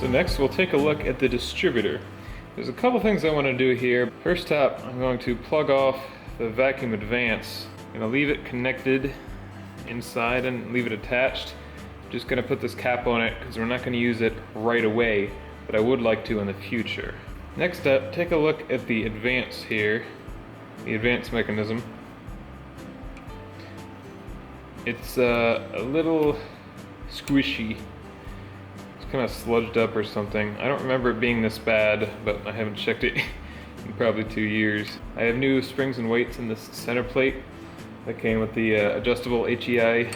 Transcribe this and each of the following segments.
So next we'll take a look at the distributor. There's a couple things I want to do here. First up, I'm going to plug off the vacuum advance. I'm going to leave it connected inside and leave it attached. Just going to put this cap on it because we're not going to use it right away, but I would like to in the future. Next up, take a look at the advance here, the advance mechanism. It's a little squishy. It's kind of sludged up or something. I don't remember it being this bad, but I haven't checked it in probably 2 years. I have new springs and weights in this center plate that came with the adjustable HEI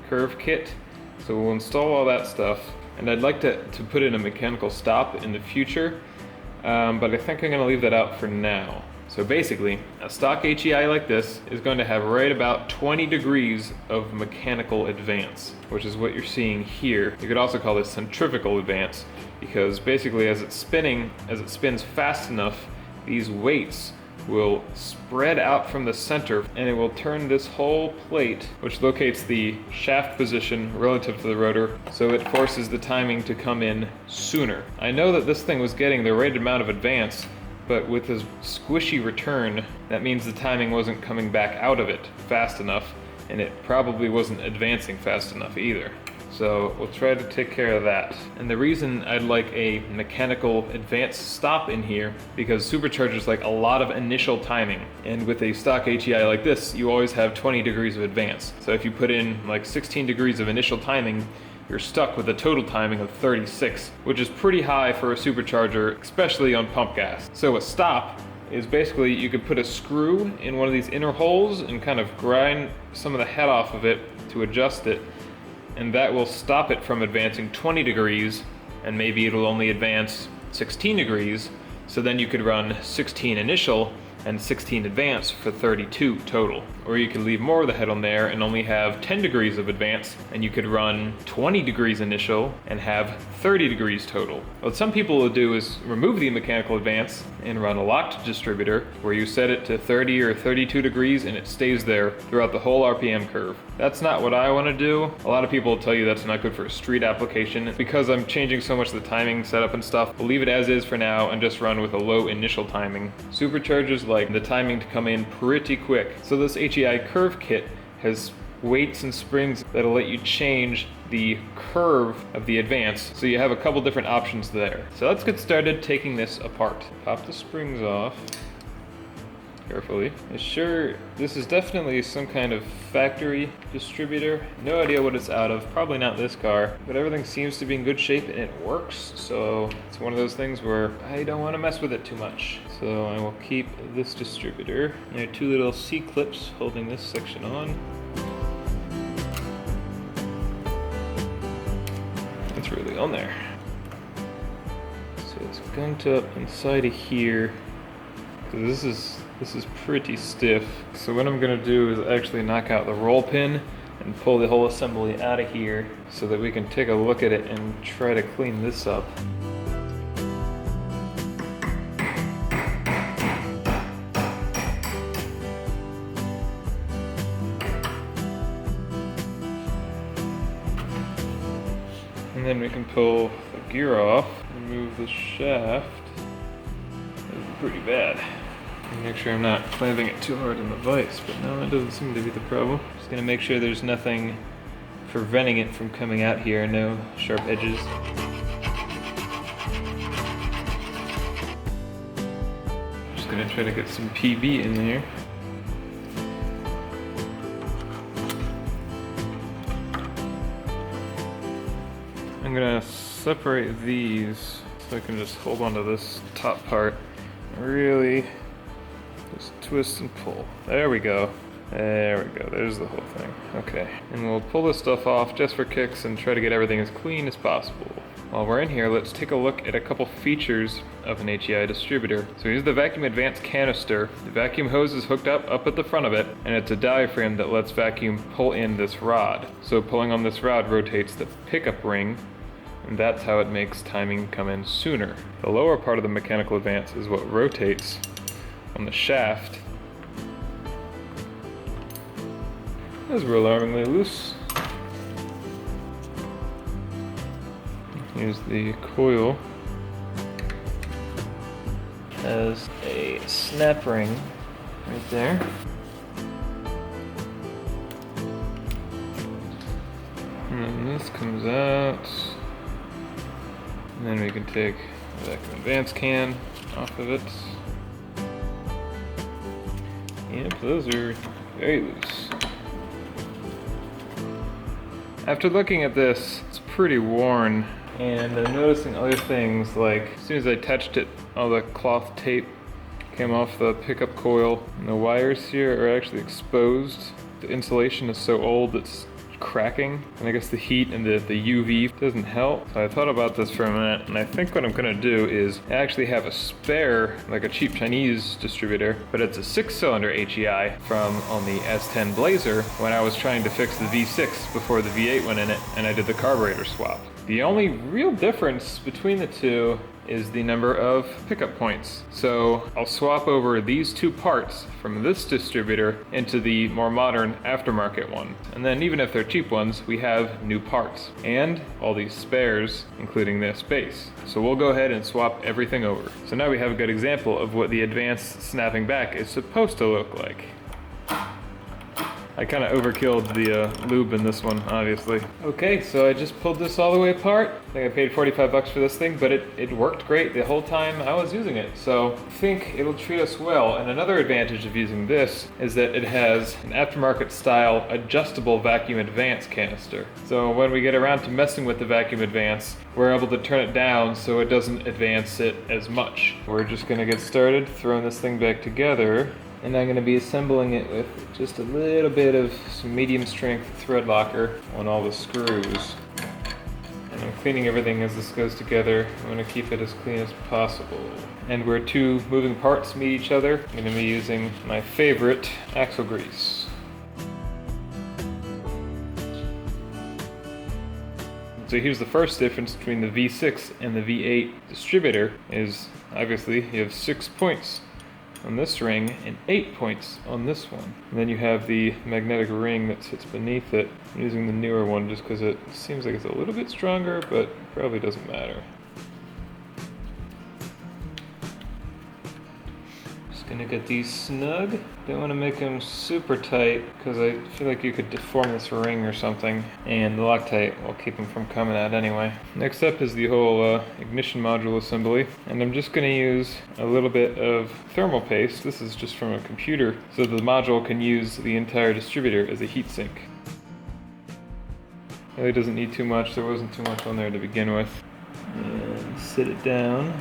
curve kit. So we'll install all that stuff, and I'd like to put in a mechanical stop in the future, but I think I'm going to leave that out for now. So basically, a stock HEI like this is going to have right about 20 degrees of mechanical advance, which is what you're seeing here. You could also call this centrifugal advance, because basically as it spins fast enough, these weights will spread out from the center, and it will turn this whole plate, which locates the shaft position relative to the rotor, so it forces the timing to come in sooner. I know that this thing was getting the right amount of advance, but with this squishy return, that means the timing wasn't coming back out of it fast enough, and it probably wasn't advancing fast enough either. So we'll try to take care of that. And the reason I'd like a mechanical advance stop in here, because superchargers like a lot of initial timing. And with a stock HEI like this, you always have 20 degrees of advance. So if you put in like 16 degrees of initial timing, you're stuck with a total timing of 36, which is pretty high for a supercharger, especially on pump gas. So a stop is basically you could put a screw in one of these inner holes and kind of grind some of the head off of it to adjust it, and that will stop it from advancing 20 degrees, and maybe it'll only advance 16 degrees, so then you could run 16 initial and 16 advance for 32 total. Or you could leave more of the head on there and only have 10 degrees of advance, and you could run 20 degrees initial and have 30 degrees total. What some people will do is remove the mechanical advance and run a locked distributor where you set it to 30 or 32 degrees and it stays there throughout the whole RPM curve. That's not what I want to do. A lot of people will tell you that's not good for a street application. Because I'm changing so much of the timing setup and stuff, we'll leave it as is for now and just run with a low initial timing. Superchargers like the timing to come in pretty quick. So this HEI curve kit has weights and springs that'll let you change the curve of the advance, so you have a couple different options there. So let's get started taking this apart. Pop the springs off carefully. Sure, this is definitely some kind of factory distributor. No idea what it's out of, probably not this car, but everything seems to be in good shape and it works, so it's one of those things where I don't want to mess with it too much. So I will keep this distributor. There are two little C-clips holding this section on. It's really on there. So it's gunked up inside of here. This is pretty stiff. So what I'm gonna do is actually knock out the roll pin and pull the whole assembly out of here so that we can take a look at it and try to clean this up. And then we can pull the gear off, remove the shaft. It's pretty bad. Make sure I'm not clamping it too hard in the vise, but no, that doesn't seem to be the problem. Just gonna make sure there's nothing preventing it from coming out here, no sharp edges. Just gonna try to get some PB in there. I'm gonna separate these so I can just hold onto this top part. Really just twist and pull. There we go. There we go. There's the whole thing. Okay. And we'll pull this stuff off just for kicks and try to get everything as clean as possible. While we're in here, let's take a look at a couple features of an HEI distributor. So here's the vacuum advance canister. The vacuum hose is hooked up at the front of it, and it's a diaphragm that lets vacuum pull in this rod. So pulling on this rod rotates the pickup ring, and that's how it makes timing come in sooner. The lower part of the mechanical advance is what rotates on the shaft. Those were alarmingly loose. Here's the coil. Has a snap ring right there. And then this comes out. And then we can take the vacuum advance can off of it. Yep, those are very loose. After looking at this, it's pretty worn. And I'm noticing other things, like as soon as I touched it, all the cloth tape came off the pickup coil. And the wires here are actually exposed. The insulation is so old it's cracking. And I guess the heat and the UV doesn't help. So I thought about this for a minute, and I think what I'm gonna do is I actually have a spare, like a cheap Chinese distributor, but it's a 6-cylinder HEI from on the S10 Blazer when I was trying to fix the V6 before the V8 went in it, and I did the carburetor swap. The only real difference between the two is the number of pickup points. So I'll swap over these two parts from this distributor into the more modern aftermarket one. And then even if they're cheap ones, we have new parts and all these spares, including this base. So we'll go ahead and swap everything over. So now we have a good example of what the advanced snapping back is supposed to look like. I kind of overkilled the lube in this one, obviously. Okay, so I just pulled this all the way apart. I think I paid 45 bucks for this thing, but it worked great the whole time I was using it. So I think it'll treat us well. And another advantage of using this is that it has an aftermarket style adjustable vacuum advance canister. So when we get around to messing with the vacuum advance, we're able to turn it down so it doesn't advance it as much. We're just gonna get started throwing this thing back together. And I'm going to be assembling it with just a little bit of some medium strength thread locker on all the screws. And I'm cleaning everything as this goes together. I'm going to keep it as clean as possible. And where two moving parts meet each other, I'm going to be using my favorite axle grease. So here's the first difference between the V6 and the V8 distributor is obviously you have 6 points on this ring and 8 points on this one. And then you have the magnetic ring that sits beneath it. I'm using the newer one just because it seems like it's a little bit stronger, but probably doesn't matter. Just gonna get these snug. Don't want to make them super tight because I feel like you could deform this ring or something, and the Loctite will keep them from coming out anyway. Next up is the whole ignition module assembly, and I'm just going to use a little bit of thermal paste. This is just from a computer, so the module can use the entire distributor as a heatsink. Really doesn't need too much. There wasn't too much on there to begin with. And sit it down.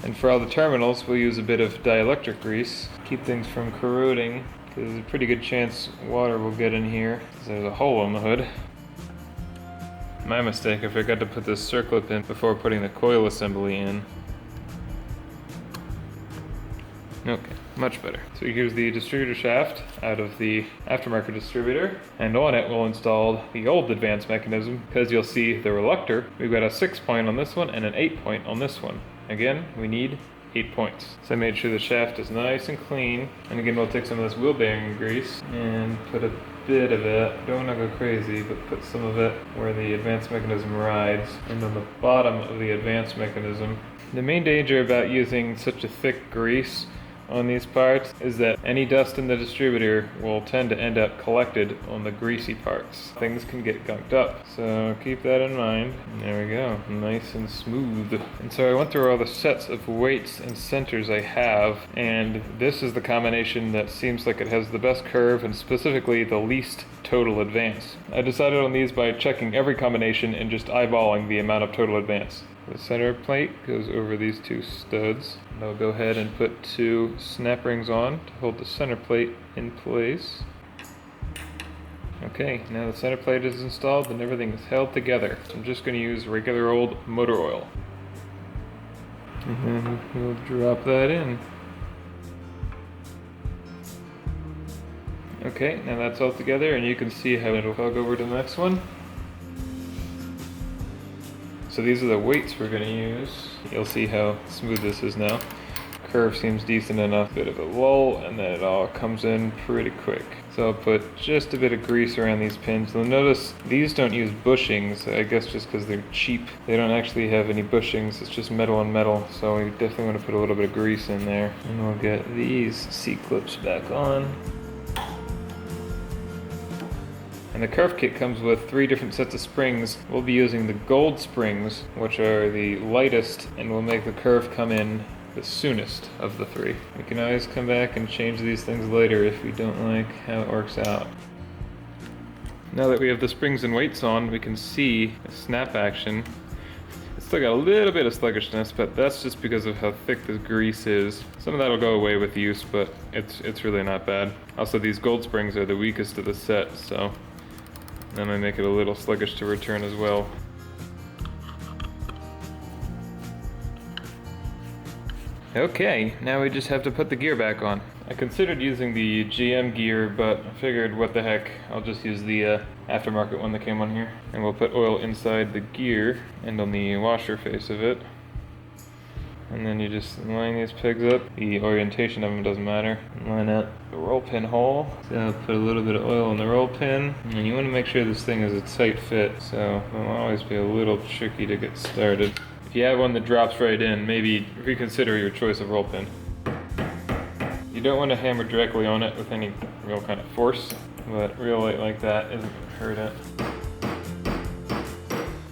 And for all the terminals, we'll use a bit of dielectric grease. Keep things from corroding, because there's a pretty good chance water will get in here, because there's a hole on the hood. My mistake, I forgot to put this circlip in before putting the coil assembly in. Okay, much better. So here's the distributor shaft out of the aftermarket distributor, and on it we'll install the old advance mechanism, because you'll see the reluctor. We've got a 6 point on this one and an 8 point on this one. Again, we need 8 points. So I made sure the shaft is nice and clean. And again, we'll take some of this wheel bearing grease and put a bit of it, don't want to go crazy, but put some of it where the advance mechanism rides and on the bottom of the advance mechanism. The main danger about using such a thick grease on these parts is that any dust in the distributor will tend to end up collected on the greasy parts. Things can get gunked up, so keep that in mind. There we go, nice and smooth. And so I went through all the sets of weights and centers I have, and this is the combination that seems like it has the best curve and specifically the least total advance. I decided on these by checking every combination and just eyeballing the amount of total advance. The center plate goes over these two studs. And I'll go ahead and put 2 snap rings on to hold the center plate in place. Okay, now the center plate is installed and everything is held together. So I'm just going to use regular old motor oil. And then we'll drop that in. Okay, now that's all together and you can see how it'll plug over to the next one. So these are the weights we're going to use. You'll see how smooth this is now. Curve seems decent enough. Bit of a lull and then it all comes in pretty quick. So I'll put just a bit of grease around these pins. You'll notice these don't use bushings, I guess just because they're cheap. They don't actually have any bushings, it's just metal on metal. So we definitely want to put a little bit of grease in there. And we'll get these C-clips back on. And the curve kit comes with 3 different sets of springs. We'll be using the gold springs, which are the lightest, and will make the curve come in the soonest of the 3. We can always come back and change these things later if we don't like how it works out. Now that we have the springs and weights on, we can see the snap action. It's still got a little bit of sluggishness, but that's just because of how thick the grease is. Some of that will go away with use, but it's really not bad. Also, these gold springs are the weakest of the set, so then I make it a little sluggish to return as well. Okay, now we just have to put the gear back on. I considered using the GM gear, but I figured what the heck, I'll just use the aftermarket one that came on here. And we'll put oil inside the gear and on the washer face of it. And then you just line these pegs up. The orientation of them doesn't matter. Line up the roll pin hole. So put a little bit of oil on the roll pin. And you want to make sure this thing is a tight fit, so it'll always be a little tricky to get started. If you have one that drops right in, maybe reconsider your choice of roll pin. You don't want to hammer directly on it with any real kind of force, but real light like that isn't going to hurt it.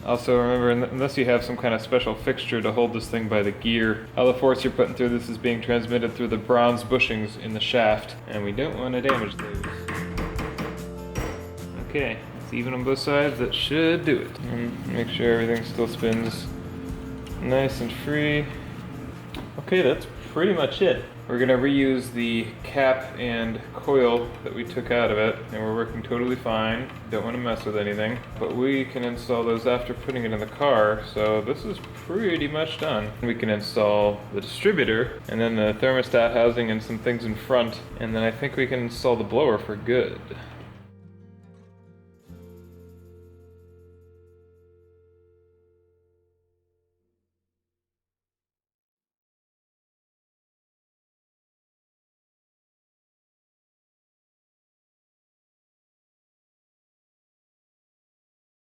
Also remember, unless you have some kind of special fixture to hold this thing by the gear, all the force you're putting through this is being transmitted through the bronze bushings in the shaft, and we don't want to damage those. Okay, it's even on both sides, that should do it. And make sure everything still spins nice and free. Okay, that's pretty much it. We're gonna reuse the cap and coil that we took out of it, and we're working totally fine. Don't want to mess with anything, but we can install those after putting it in the car, so this is pretty much done. We can install the distributor, and then the thermostat housing and some things in front, and then I think we can install the blower for good.